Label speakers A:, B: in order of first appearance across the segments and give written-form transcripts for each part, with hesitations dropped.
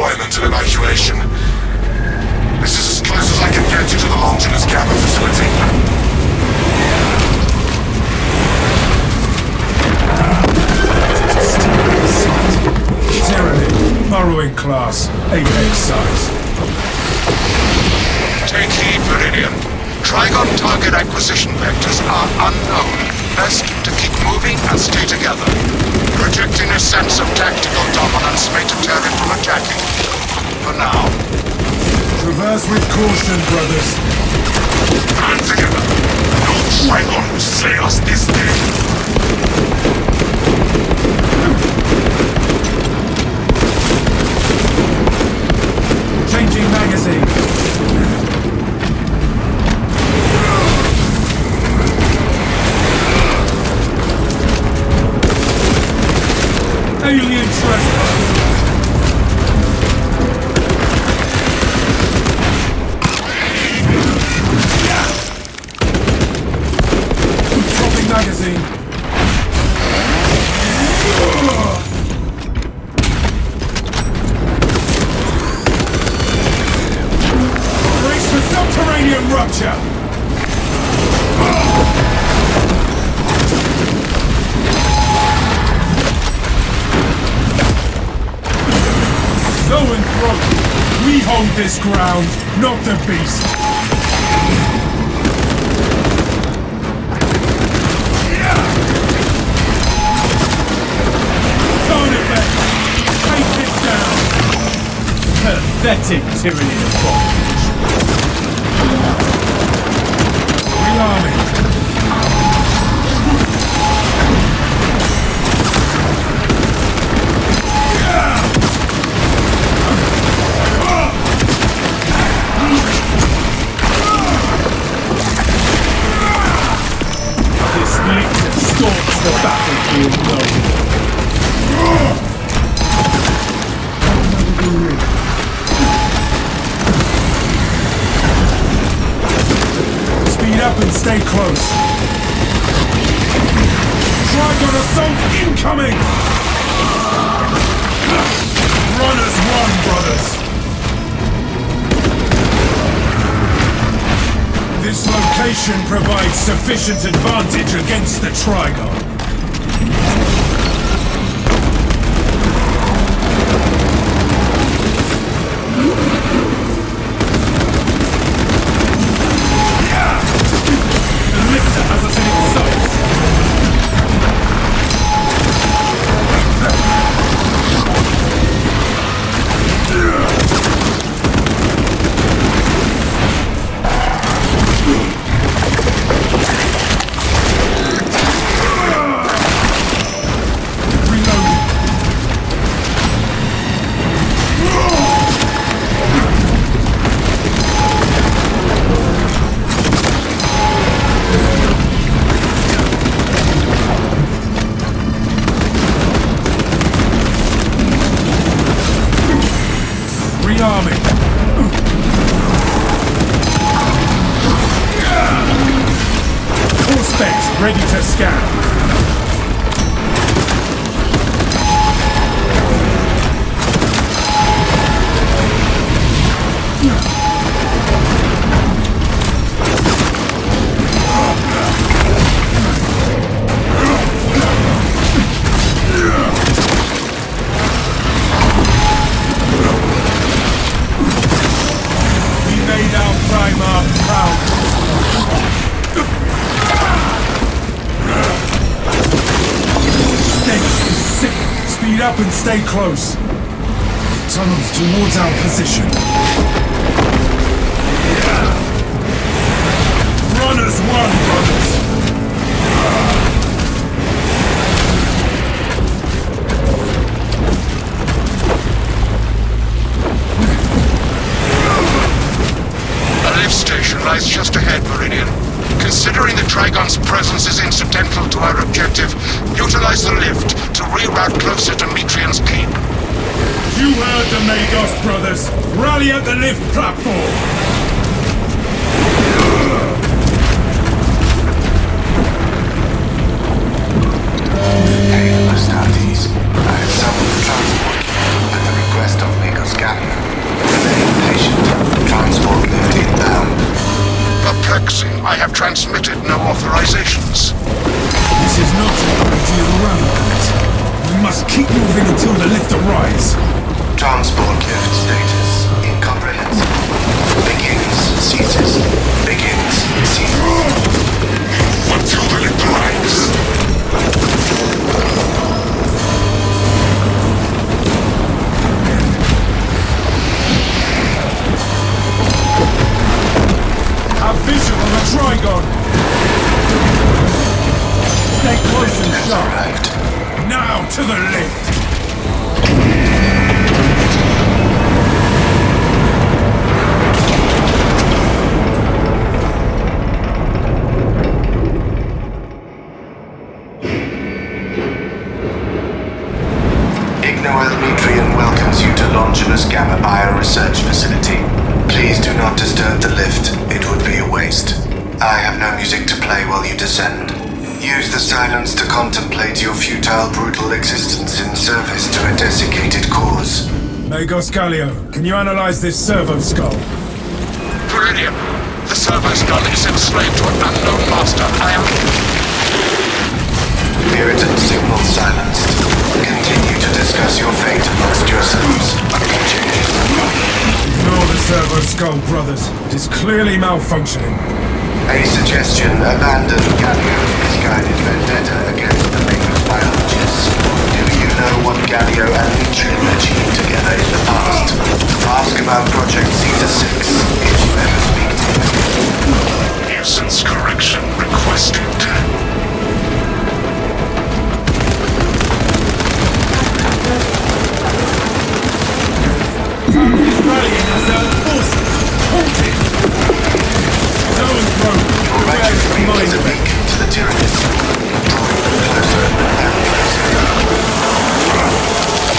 A: deployment and evacuation. This is as close as I can get you to the Longinus Gamma facility.
B: Tyranid, burrowing class, Apex size.
A: Take heed, Meridian. Trigon target acquisition vectors are unknown. Best to keep moving and stay together. Projecting a sense of tactical dominance may deter it from attacking. For now.
B: Traverse with caution, brothers.
A: Hand together. No Trigon will slay us this day.
B: Changing magazine. Alien trespass. Dropping magazine. Brace for subterranean rupture. Low and throat. We hold this ground, not the beast. Carnifex, take this down. Pathetic tyranny of bondage. Rearming. Stalks the battlefield known. Speed up and stay close. Trigon assault incoming! Run as one, brothers! This location provides sufficient advantage against the Trigon. The lifter has us in its sights. Ready to scan. We made our Primarch proud. Speed up and stay close. Tunnels towards our position. Run as one, brothers.
A: A lift station lies just ahead, Meridian. Considering the Trigon's presence is incidental to our objective, utilize the lift to reroute closer to Metrian's keep.
B: You heard the Magos brothers! Rally at the lift platform!
C: Hey, Astartes. I have summoned the transport at the request of Magos Gamma.
B: To the lift!
C: Ignoel welcomes you to Longinus Gamma Bio-Research Facility. Please do not disturb the lift. It would be a waste. I have no music to play while you descend. Use the silence to contemplate your futile, brutal existence in service to a desiccated cause.
B: Magos Gallio, can you analyze this servo skull?
A: Viridian, the servo skull is enslaved to an unknown master. I am...
C: Puritan signal silenced. Continue to discuss your fate amongst yourselves.
B: Ignore the servo skull, brothers. It is clearly malfunctioning.
C: A suggestion: abandon Gallio's misguided vendetta against the Maker's biologists. Do you know what Gallio and Mitrian achieved together in the past? Ask about Project Caesar 6 if you ever speak to him.
A: Nuisance correction requested.
B: Rallying as their forces! Halted! Zone broke!
C: Your righteous dream is a beacon to the Tyranid, drawing them closer and closer.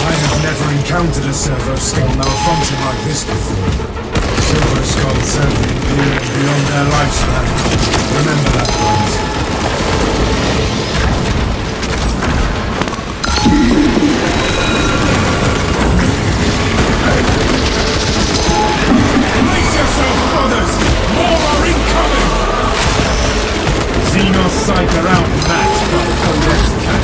B: I have never encountered a servo skull malfunction like this before. Servo skulls serve beyond their lifespan. Remember that, brothers. Brace yourself, brothers! More are incoming! Xenos Psyker outmatched by Codex Cat.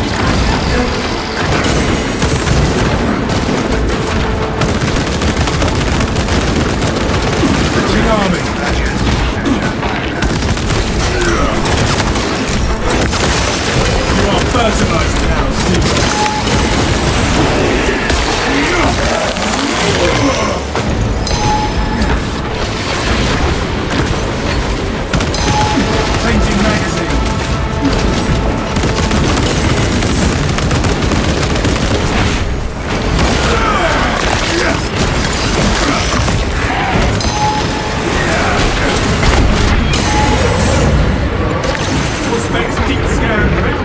B: Bridging army! You are fertilizing now, Steve. Changing magazine. Suspects deep scan ready.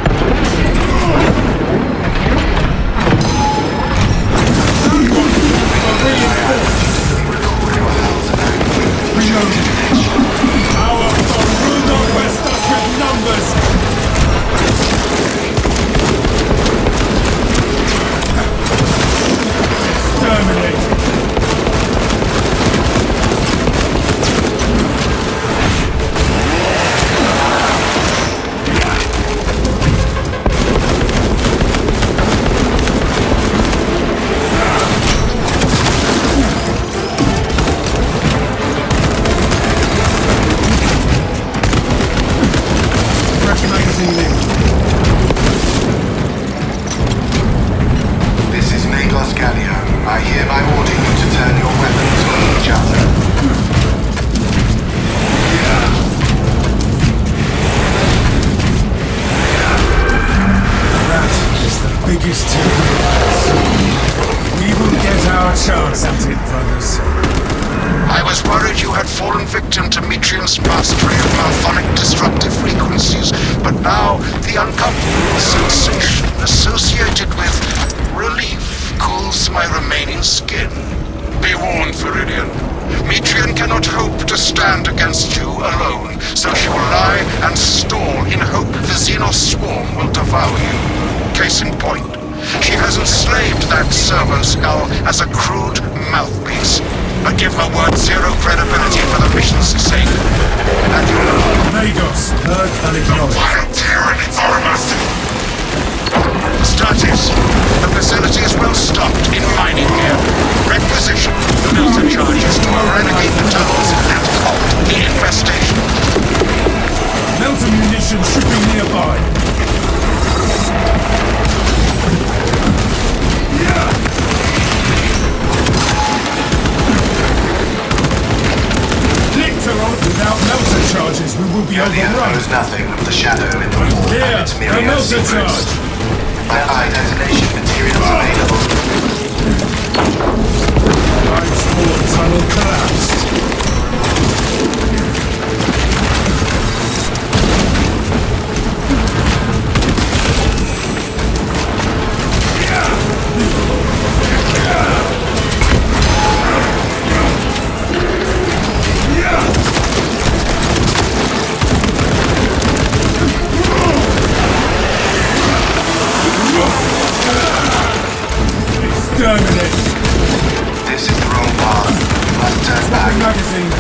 B: Our Toruno West us with numbers! Exterminate!
C: This is Magos Gallio. I hereby order you to turn your weapons on each other.
B: That is the biggest We will get our chance at it, brothers.
A: I was worried you had fallen victim to Mitrian's mastery of malphonic disruptive frequencies, but now the uncomfortable sensation associated with relief cools my remaining skin. Be warned, Viridian. Mitrian cannot hope to stand against you alone, so she will lie and stall in hope the Xenos swarm will devour you. Case in point, she has enslaved that servo skull as a crude mouthpiece. But give her word zero credibility for the mission's sake. And you know...
B: Magos, heard and acknowledged.
A: Vile Tyranids are a mercy. Status. The facility is well stocked in mining gear. Requisition filter charges to eradicate the tunnels and halt the infestation.
B: Melter munition shipping nearby. Without melter charges, we will be
C: Gallio
B: overrun.
C: knows nothing of the shadow in the wall and
B: Here,
C: its
B: a
C: myriad
B: melter
C: secrets.
B: charge.
C: high detonation materials available.
B: Transport tunnel collapsed. Exterminate!
C: This is the wrong path. You must turn back.
B: Magazine!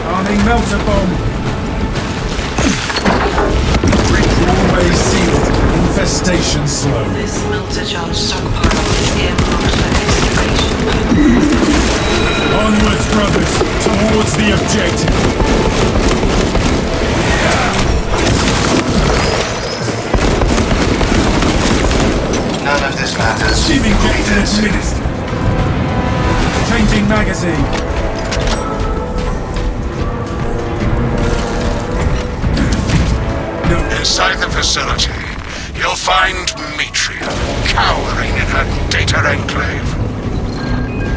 B: Arming melter bomb! Doorway sealed. Infestation slow.
D: This melter charge stockpile is earmarked for excavation purposes.
B: Onwards, brothers, towards the objective.
C: None of this matters.
B: Receiving data administered. Changing magazine.
A: Inside the facility, you'll find Mitria, cowering in her data enclave.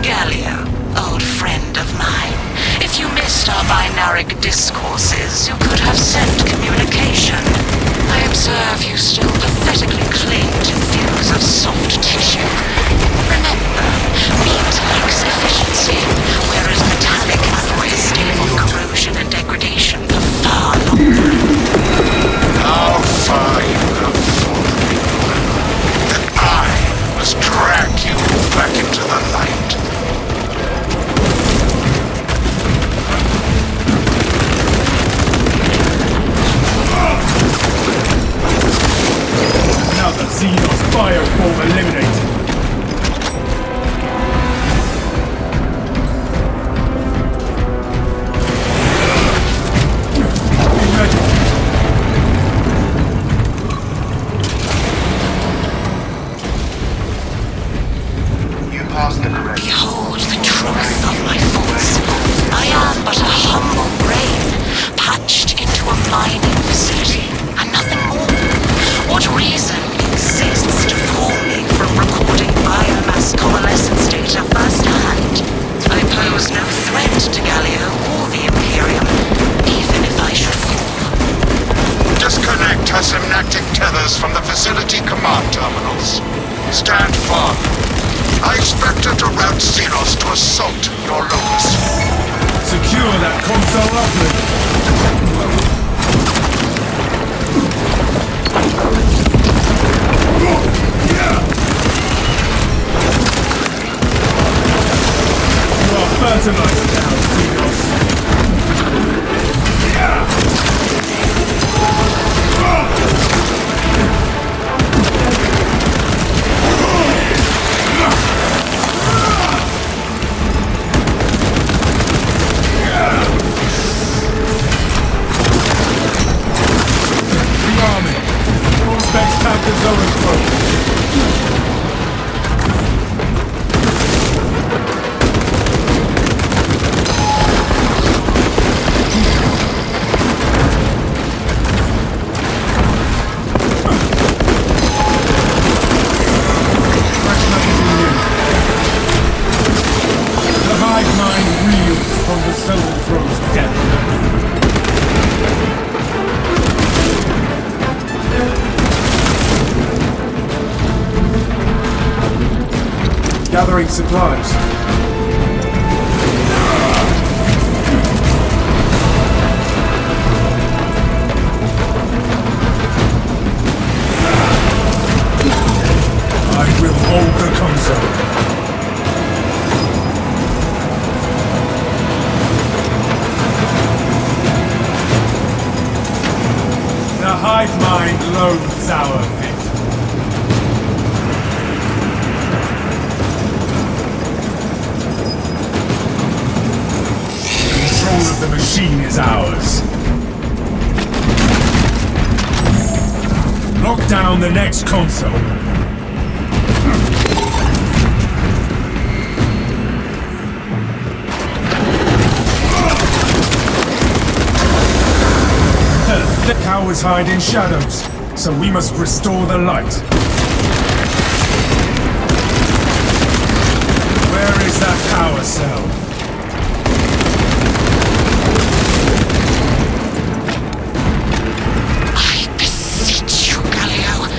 D: Gallia, old friend of mine. If you missed our binaric discourses, you could have sent communication. I observe you still pathetically cling to views of soft tissue. Remember, meat lacks efficiency, whereas metallic alloys stay for corrosion and degradation for far longer.
A: How far you have fallen, that I must drag you back into the light.
B: Another Xenos bioform eliminated. Be ready.
C: You passed the correct.
D: Behold the truth of my thoughts. I am but a humble brain, patched into a mining facility, and nothing more. What reason exists to pull me from recording biomass coalescence data firsthand? I pose no threat to Gallia or the Imperium, even if I should fall.
A: Disconnect her synaptic tethers from the facility command terminals. Stand firm. I expect her to route Xenos to assault your locus.
B: Secure that console uplink. You are fertilized now, Xenos. Rearming. All specs tap the zone approach. Fresh magazine in. The hive mind reels from the soul throws death. Gathering supplies. I will hold the console. The hive mind loathes our victim. Control of the machine is ours. Lock down the next console. Heroes hide in shadows, so we must restore the light. Where is that power cell?
D: I beseech you, Galio,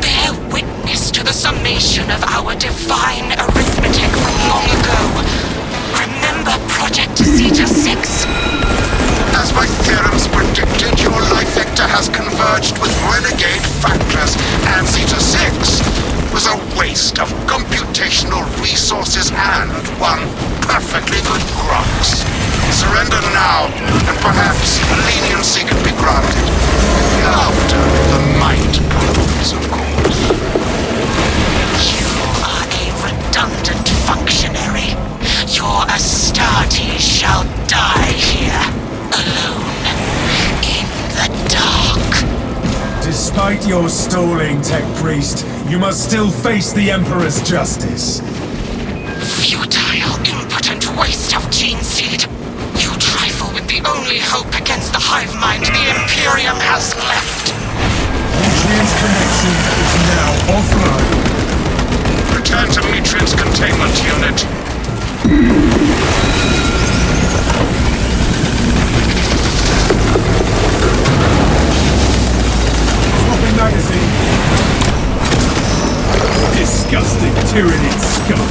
D: bear witness to the summation of our divine arithmetic from long ago. Remember Project Zeta 6?
A: As my theorems predicted, your life vector has converged with renegade factors, and Zeta 6 was a waste of computational resources and one perfectly good grux. Surrender now, and perhaps leniency can be granted. After the might proves, of course.
D: You are a redundant functionary. Your Astarte shall die here, alone, in the dark.
B: Despite your stalling, Tech Priest, you must still face the Emperor's justice.
D: Futile, impotent waste of gene seed. You trifle with the only hope against the hive mind the Imperium has left.
B: Nutrients connection is now offline.
A: Return to Metrian's containment unit.
B: Swapping magazine. Disgusting Tyranid scum.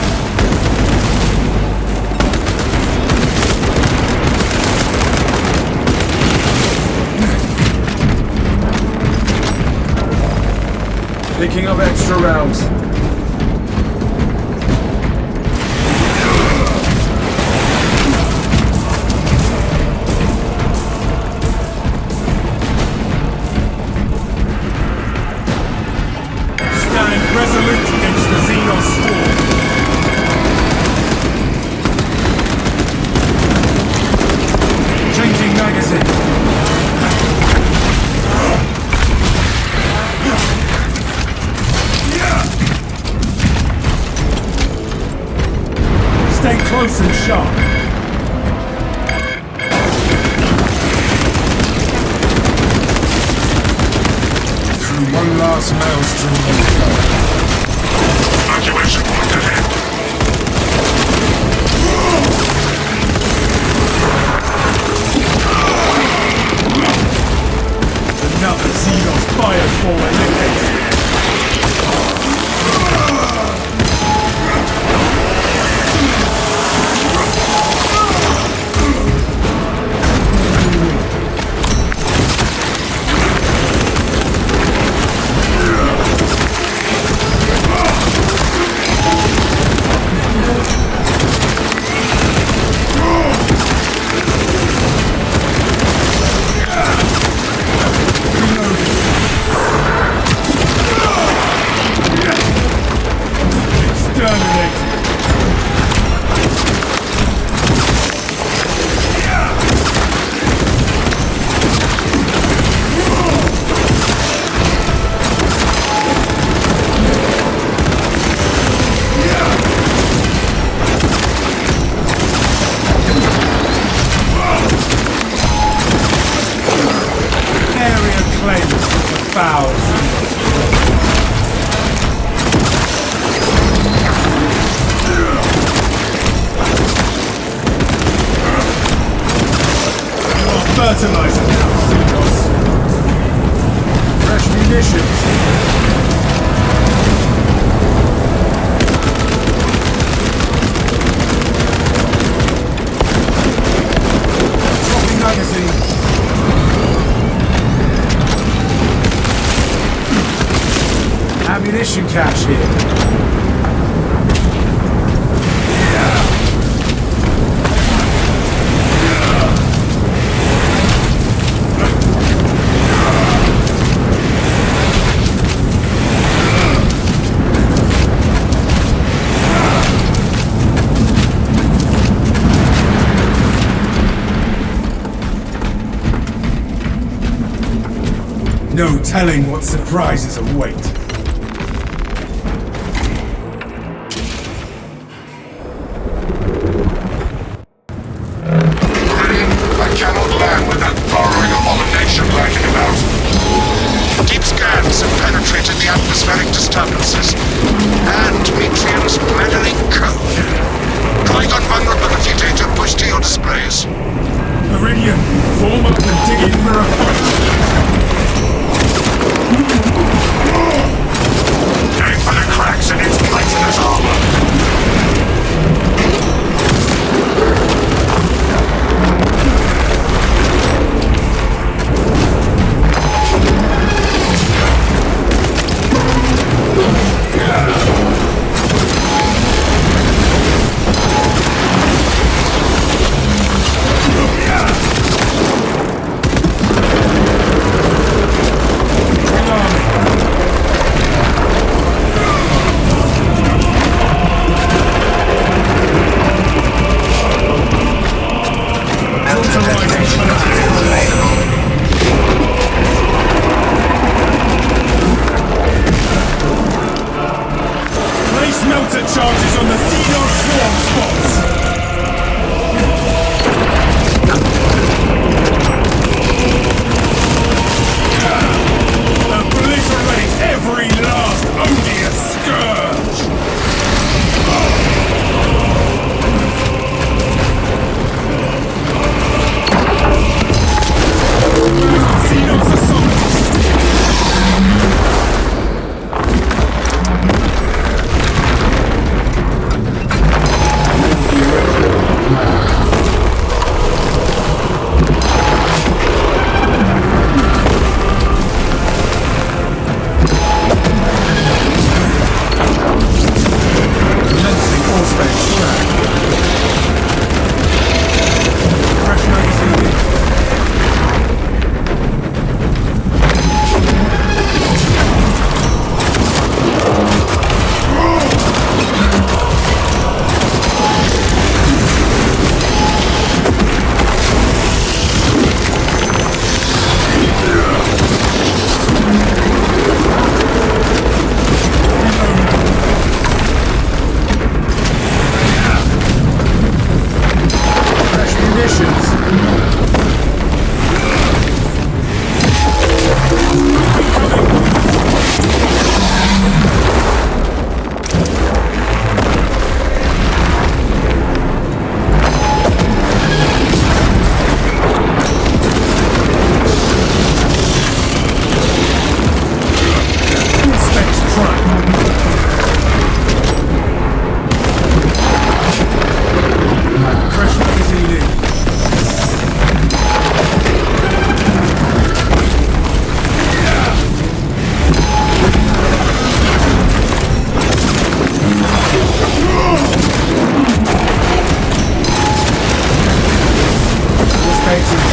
B: Picking up extra rounds. Stand resolute against the Xenos swarm. Changing magazine. Stay close and sharp. Through one last maelstrom we go.
A: Evacuation point ahead.
B: Another Xenos fireball eliminated. Fertilizer now, Xenos. Fresh munitions. Swapping magazine. Ammunition cache here. No telling what surprises await.
A: Ready? I cannot land with that burrowing abomination lurking about. scans have penetrated the atmospheric disturbances and Metrium's meddling code. Trigon vulnerability data pushed to your displays.
B: Meridian, form up and dig in for a fight.
A: Aim for the cracks in its titanous armor.
B: Exfiltration.